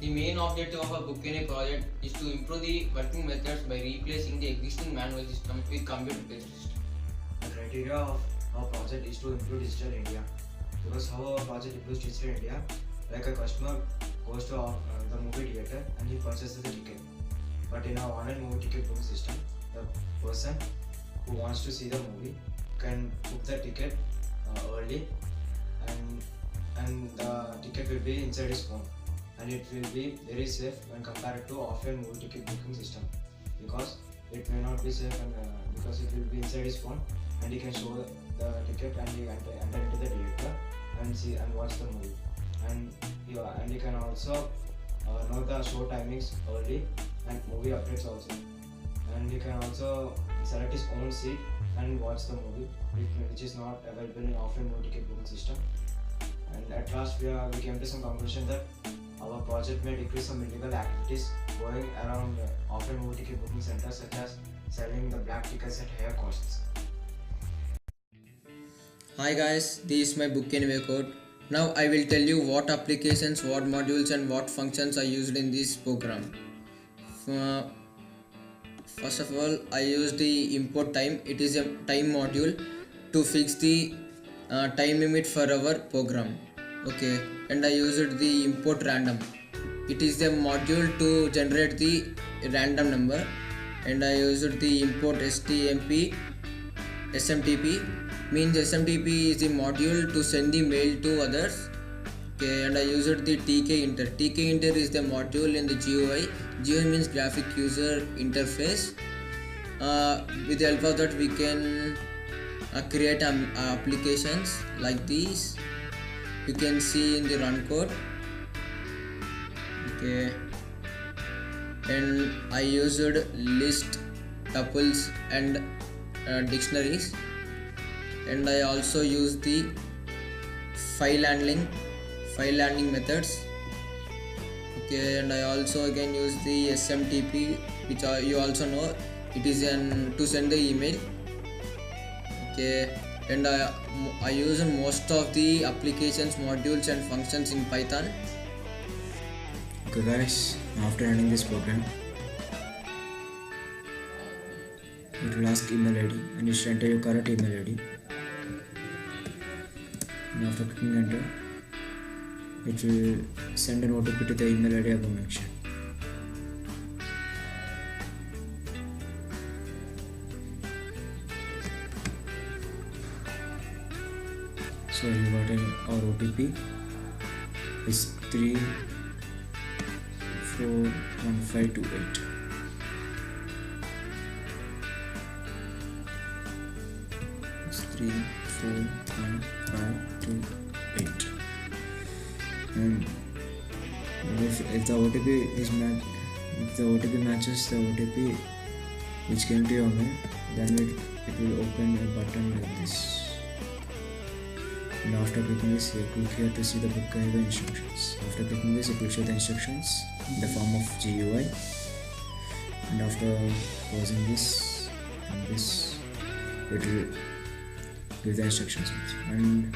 The main objective of a book in a project is to improve the working methods by replacing the existing manual system with computer-based system. The criteria of our project is to improve digital India. Because how our project improves digital India, like a customer goes to the movie theater and he purchases the ticket. But in our online movie ticket booking system, the person who wants to see the movie can book the ticket early, and the ticket will be inside his phone, and it will be very safe when compared to offline movie ticket booking system, because it may not be safe, and because it will be inside his phone and he can show the ticket and he enter into the theater and see and watch the movie, and he can also know the show timings early and movie updates also, and he can also select his own seat and watch the movie, which is not available in offline movie ticket booking system. And at last we came to some conclusion that our project may decrease some illegal activities going around offline movie ticket booking centers, such as selling the black tickets at higher costs. Hi guys, this is my book anyway code. Now I will tell you what applications, what modules and what functions are used in this program. First of all, I use the import time. It is a time module to fix the time limit for our program. Okay, and I used the import random. It is a module to generate the random number, and I used the import SMTP. Means SMTP is the module to send the mail to others. Okay, and I used the tkinter. Tkinter is the module in the GUI. GUI means graphic user interface. With the help of that, we can create applications like these. You can see in the run code. Okay, and I used list, tuples, and dictionaries, and I also use the file handling methods. Okay, and I also again use the SMTP, which you also know, it is to send the email. Okay, and I use most of the applications, modules and functions in Python. Okay guys, after running this program, it will ask email ID and you should enter your current email ID, and after clicking enter, it will send an OTP to the email ID above mentioned. So you got our OTP is 341528. It's 341528. And if the OTP is if the OTP matches the OTP which came to your mail, then it will open a button like this. And after clicking this, you click here to see the book anyway instructions. After clicking this, it will show the instructions in the form of GUI. And after closing this and this, it will give the instructions. And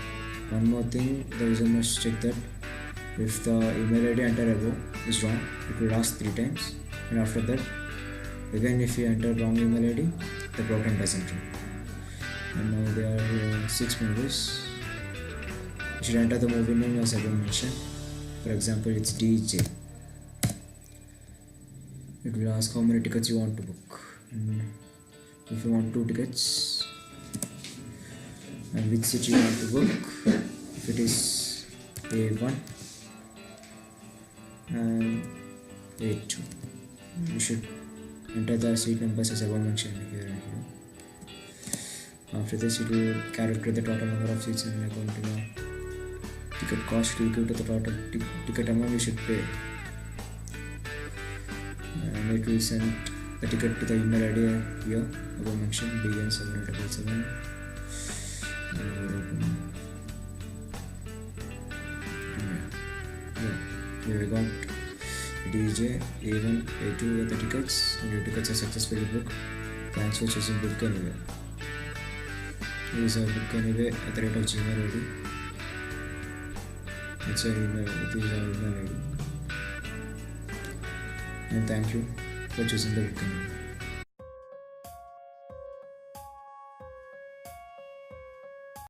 one more thing, the user must check that if the email ID entered above is wrong, it will ask 3 times. And after that, again if you enter wrong email ID, the program doesn't run. And now there are 6 movies. You should enter the movie name as I mentioned. For example, it's DJ. It will ask how many tickets you want to book. And if you want 2 tickets, and which seat you want to book. If it is A1 and A2, you should enter the seat numbers as I mentioned here and here. After this, it will calculate the total number of seats and according to the ticket cost equal to the total ticket amount you should pay, and it will send the ticket to the email ID here above mentioned BN7877. Here we got DJ A1 A2 with the tickets, and your tickets are successfully booked. Thanks for choosing Book Anyway. Use our Book Anyway at the rate of Gmail ID. It's our email, it is our email ID. and thank you for choosing the book.